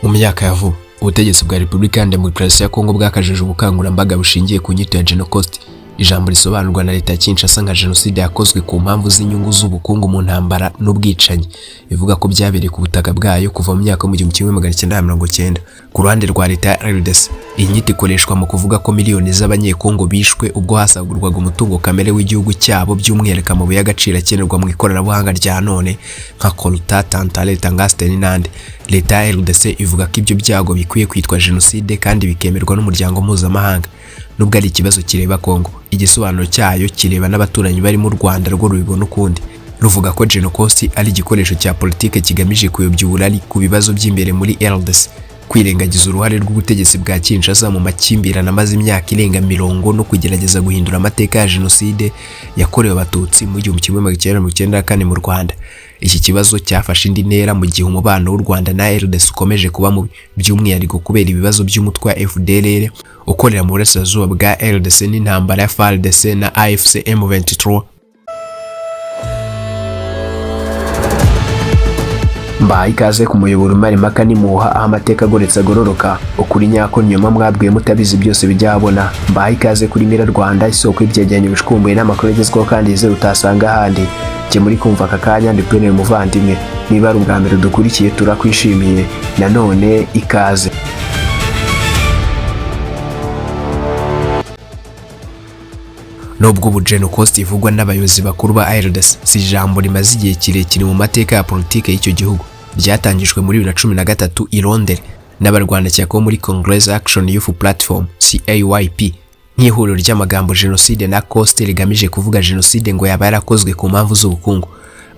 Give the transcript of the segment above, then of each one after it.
Mu myaka ya vuba ubutegetsi bwa Repubulika ya Demokarasi ya Kongo bwakajeje ubukangurambaga bushingiye ku nyito ya genocide, ijambo risobanurwa na leta ya Kinshasa nka genocide yakozwe ku mpamvu z'inyungu z'ubukungu mu ntambara n'ubwicanyi, ivuga ko byabereye ku butaka bwayo kuva mu myaka 1990. Ku ruhande rwa leta ya RDC, iyi nyito ikoreshwa mu kuvuga ko miliyoni z'abanyekongo bishwe ubwo hasagurwaga umutungo kamere w'igihugu cyabo, by'umwihariko amabuye y'agaciro akenerwa mu ikoranabuhanga rya none nka coltan, tantalum, tungsten n'andi. Leta ya RDC ivuga ko ibyo byago bikwiye kwitwa genocide kandi bikemerwa n'umuryango mpuzamahanga. Nubwo ari ikibazo kireba Kongo, igisobanuro cyayo kireba n'abaturanyi bari mu Rwanda rwo rubibona ukundi. Ruvuga ko genocide ari igikoresho cya politike kigamije kuyobya uburari ku bibazo by'imbere muri RDC, kwirengagiza uruhare rw'ubutegetsi bwa Kinshasa mu makimbirane amaze imyaka irenga 40 no kugerageza guhindura amateka ya genocide yakorewe abatutsi mu 1994 mu Rwanda. Iki kibazo cyafashe indi ntera mu gihe umubano w'u Rwanda na RDC ukomeje kuba mubi, by'umwihariko kubera ibibazo by'umutwe wa FDLR ukorera mu burasirazuba bwa RDC n'intambara ya FARDC na AFC M23. Mbaye ikaze ku muyoboro mari maka nimuha amateka agoretse agororoka, ukuri nyako nyuma mwabwiye mutabizi byose bijya habona. Mbaye ikaze kuri Mira Rwanda, isoko y'ibyegeranyo bishkumbuye n'amakuru agezweho kandi yizewe utasanga ahandi. Cye muri kumva aka kanya ndi Pene Muvandimwe, niba ari ubwa mbere dukurikiye turakwishimiye, nanone ikaze. Nubwo ubu genocide ivugwa n'abayobozi bakuru ba RDC, si ijambo rimaze igihe kirekire mu mateka ya politike y'icyo gihugu. Byatangijwe muri 2013 i Londres n'abarwanashyaka muri Congress Action Youth Platform CAYP, nk'ihuriro ry'amagambo genocide na coste rigamije kuvuga genocide ngo yaba yarakozwe ku mpamvu z'ubukungu.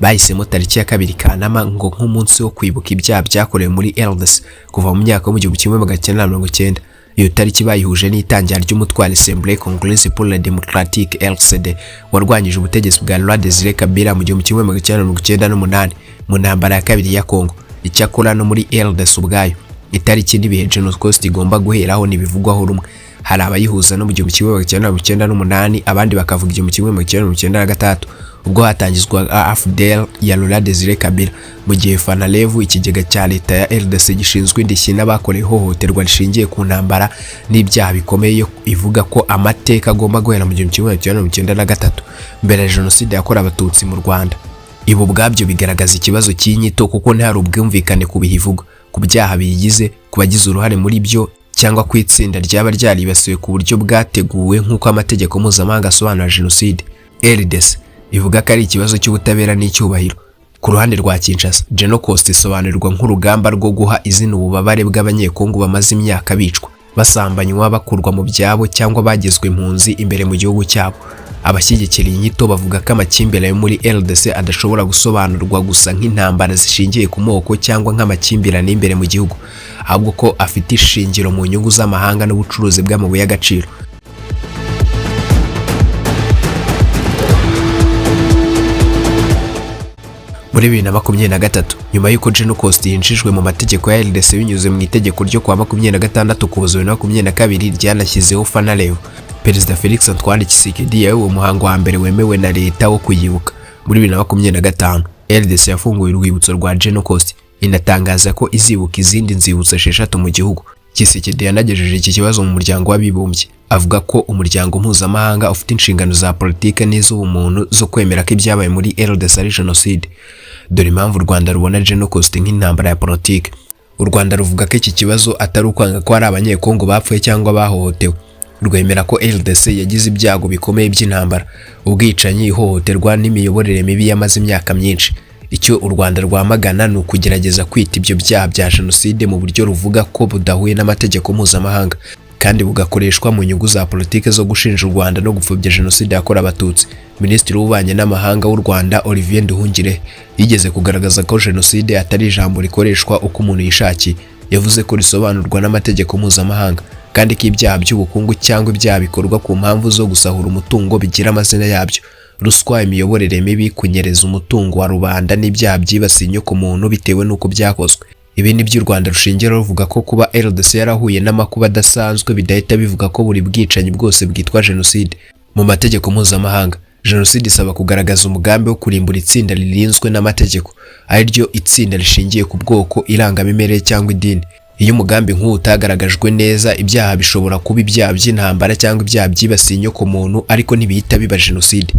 Bahisemo tariki ya 2 Kanama ngo nk'umunsi wo kwibuka ibyaha byakorewe muri RDC kuva mu myaka 1990. Iyo tariki bayihuje n'itangira ry'umutwe wa Assemblée Congolaise pour la Démocratique LCD warwanyije ubutegetsi bwa Laurent Désiré Kabila mu 1998 mu ntambara ya kabiri ya Kongo. Icyakora no muri RDC ubwayo itariki n'ibihe genocide igomba guheraho ntibivugwaho rumwe. Hari abayihuza no mu 1998, abandi bakavuga 1993 ubwo hatangizwa AFDL ya Laurent Désiré Kabila, mu gihe Fanalevu, ikigega cya leta ya RDC gishinzwe indishyi n'abakorewe ihohoterwa rishingiye ku ntambara n'ibyaha bikomeye, ivuga ko amateka agomba guhera mu 1993 mbere ya genocide yakorewe abatutsi mu Rwanda. Ibo ubwabyo bigaragaza ikibazo cy'inyito kuko ntihari ubwumvikane ku bihivuga, ku byaha biyigize, ku bagize uruhare muri byo cyangwa ku itsinda ryaba ryaribasiwe ku buryo bwateguwe nk'uko amategeko mpuzamahanga asobanura genocide. RDC ivuga ko ari ikibazo cy'ubutabera n'icyubahiro. Ku ruhande rwa Kinshasa, genocide isobanurwa nk'urugamba rwo guha izina ububabare bw'abanyekongo bamaze imyaka bicwa, basambanywa, bakurwa mu byabo cyangwa bagezwe impunzi imbere mu gihugu cyabo. Abashyigikira inyito bavuga ko amakimbirane muri RDC adashobora gusobanurwa gusa nk'intambara zishingiye ku moko cyangwa nk'amakimbirane imbere mu gihugu, ahubwo ko afite ishingiro mu nyungu z'amahanga n'ubucuruzi bw'amabuye y'agaciro. Muri 2023, nyuma y'uko genocide yinjijwe mu mategeko ya RDC binyuze mu itegeko ryo kwa 26 Ukuboza 2022 ryanashyizeho Fanalevu, Perezida Félix Antoine Tshisekedi yawe umuhango wa mbere wemewe na leta wo kuyibuka. Muri 2025, RDC yafunguye urwibutso rwa genocide, inatangaza ko izibuka izindi nzibutso 6 mu gihugu. Tshisekedi yanagejeje iki kibazo mu muryango w'abibumbye, avuga ko umuryango mpuzamahanga ufite inshingano za politike n'iz'ubumuntu zo kwemera ko ibyabaye muri RDC ari genocide. Dore impamvu u Rwanda rubona genocide nk'intambara ya politike. U Rwanda ruvuga ko iki kibazo atari ukwanga ko ari abanyekongo bapfuye cyangwa bahohotewe. Rwemera ko RDC yagize ibyago bikomeye by'intambara, ubwicanyi, ihohoterwa n'imiyoborere mibi yamaze imyaka myinshi. Icyo u Rwanda rwamagana ni ukugerageza kwita ibyo byaha bya genocide mu buryo ruvuga ko budahuye n'amategeko mpuzamahanga kandi bugakoreshwa mu nyungu za politike zo gushinja u Rwanda no gupfobya genocide yakorewe abatutsi. Minisitiri w'ububanyi n'amahanga w'u Rwanda Olivier Nduhungire yigeze kugaragaza ko genocide atari ijambo rikoreshwa uko umuntu yishakiye. Yavuze ko risobanurwa n'amategeko mpuzamahanga kandi ko ibyaha by'ubukungu cyangwa ibyaha bikorwa ku mpamvu zo gusahura umutungo bigira amazina yabyo: ruswa, imiyoborere mibi, kunyereza umutungo wa rubanda n'ibyaha byibasiye inyoko muntu bitewe n'uko byakozwe. Ibi ni by'u Rwanda rushingira ruvuga ko kuba RDC yarahuye n'amakuba adasanzwe bidahita bivuga ko buri bwicanyi bwose bwitwa genocide. Mu mategeko mpuzamahanga, genocide isaba kugaragaza umugambi wo kurimbura itsinda ririnzwe n'amategeko, ari ryo itsinda rishingiye ku bwoko, irangamimerere cyangwa idini. Iyo umugambi nk'uwo utagaragajwe neza, ibyaha bishobora kuba ibyaha by'intambara cyangwa ibyaha byibasiye inyokomuntu, ariko ntibihita biba jenoside.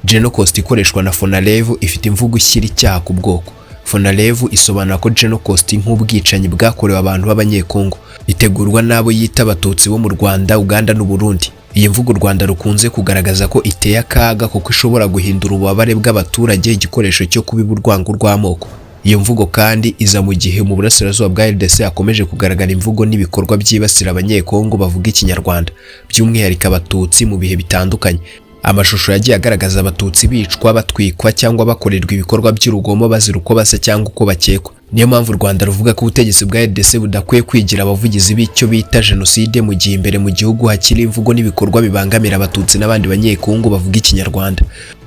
Genocost ikoreshwa na Fonarev ifite imvugo ishyira icyaha ku bwoko. Fonarev isobanura ko Genocost nk'ubwicanyi bwakorewe abantu b'abanyekongo itegurwa n'abo yita abatutsi bo mu Rwanda, Uganda n'u Burundi. Iyi mvugo u Rwanda rukunze kugaragaza ko iteye akaga kuko ishobora guhindura ububabare bw'abaturage igikoresho cyo kubiba urwango rw'amoko. Iyo mvugo kandi iza mu gihe mu burasirazuba bwa RDC hakomeje kugaragara imvugo n'ibikorwa byibasira abanyekongo bavuga ikinyarwanda, by'umwihariko abatutsi mu bihe bitandukanye. Amashusho yagiye agaragaza abatutsi bicwa, batwikwa cyangwa bakorerwa ibikorwa by'urugomo bazira uko basa cyangwa uko bakekwa. Niyo mpamvu u Rwanda ruvuga ko ubutegetsi bwa RDC budakwiye kwigira abavugizi b'icyo bita jenoside mu gihe imbere mu gihugu hakiri imvugo n'ibikorwa bibangamira abatutsi n'abandi banyekongo bavuga ikinyarwanda.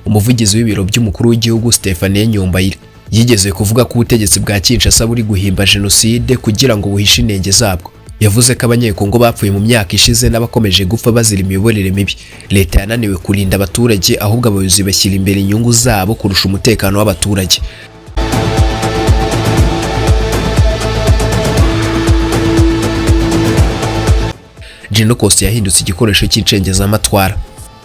Umuvugizi w'ibiro by'umukuru w'igihugu Stephanie Nyombayire yigeze kuvuga ko ubutegetsi bwa Kinshasa buri guhimba jenoside kugira ngo buhishe inenge zabwo. Yavuze ko abanyekongo bapfuye mu myaka ishize n'abakomeje gupfa bazira imiyoborere mibi. Leta yananiwe kurinda abaturage, ahubwo abayobozi bashyira imbere inyungu zabo kurusha umutekano w'abaturage. Genocost yahindutse igikoresho cy'incengezamatwara.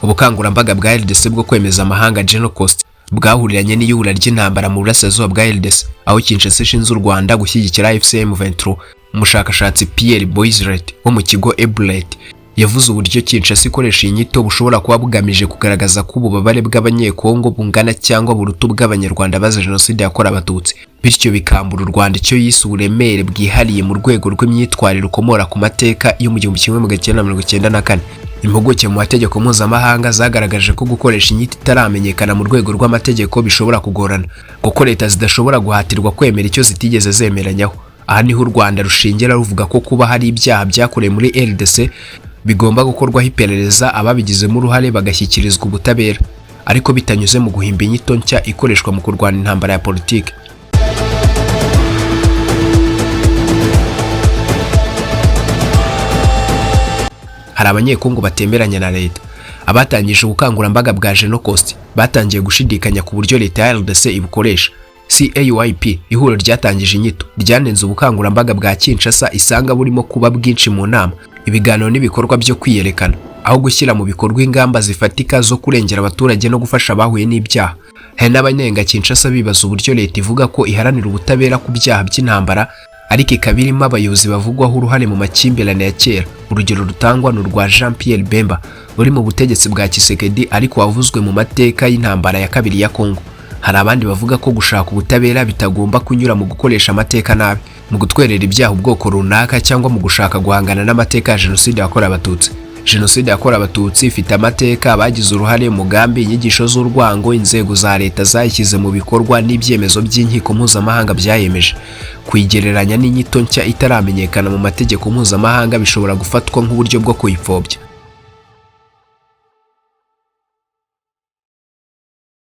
Ubukangurambaga bwa RDC bwo kwemeza amahanga Genocost bwahuriranye n'iyubura ry'intambara mu burasirazuba bwa RDC, aho Kinshasa ishinze u Rwanda gushyigikira FCM23. Umushakashatsi Pierre Boisret wo mu kigo Eblet yavuze uburyo Kinshasa ikoresha inyito bushobora kuba bugamije kugaragaza ko ububabare bw'abanyekongo bungana cyangwa burutu bw'abanyarwanda baza jenoside yakorewe abatutsi, bityo bikambura u Rwanda icyo yise uburemere bwihariye mu rwego rw'imyitwarire ukomora ku mateka yo mu 1994. Impuguke mu mategeko mpuzamahanga zagaragaje ko gukoresha inyito itaramenyekana mu rwego rw'amategeko bishobora kugorana, kuko leta zidashobora guhatirwa kwemera icyo zitigeze zemeranyaho. Aha niho u Rwanda rushingira ruvuga ko kuba hari ibyaha byakorewe muri RDC bigomba gukorwaho iperereza, ababigizemo uruhare bagashyikirizwa ubutabera, ariko bitanyuze mu guhimba inyito nshya ikoreshwa mu kurwana intambara ya politiki. Hari abanyekongo batemeranya na leta. Abatangije ubukangurambaga bwa Genocost batangiye gushidikanya ku buryo leta ya RDC ibukoresha. CAYP, ihuriro ryatangije inyito, ryanenze ubukangurambaga bwa Kinshasa isanga burimo kuba bwinshi mu nama, ibiganiro n'ibikorwa byo kwiyerekana, aho gushyira mu bikorwa ingamba zifatika zo kurengera abaturage no gufasha abahuye n'ibyaha. Hari n'abanenga Kinshasa bibaza uburyo leta ivuga ko iharanira ubutabera ku byaha by'intambara, ariko ikaba irimo abayobozi bavugwaho uruhare mu makimbirane ya kera. Urugero rutangwa ni urwa Jean Pierre Bemba uri mu butegetsi bwa Tshisekedi ariko wavuzwe mu mateka y'intambara ya kabiri ya Kongo. Hari abandi bavuga ko gushaka ubutabera bitagomba kunyura mu gukoresha amateka nabi, mu gutwerera ibyaha ubwoko runaka cyangwa mu gushaka guhangana n'amateka ya jenoside yakorewe abatutsi. Jenoside yakorewe abatutsi ifite amateka, abagize uruhare mu mugambi, inyigisho z'urwango, inzego za leta zayishyize mu bikorwa n'ibyemezo by'inkiko mpuzamahanga byayemeje. Kuyigereranya n'inyito nshya itaramenyekana mu mategeko mpuzamahanga bishobora gufatwa nk'uburyo bwo kuyipfobya.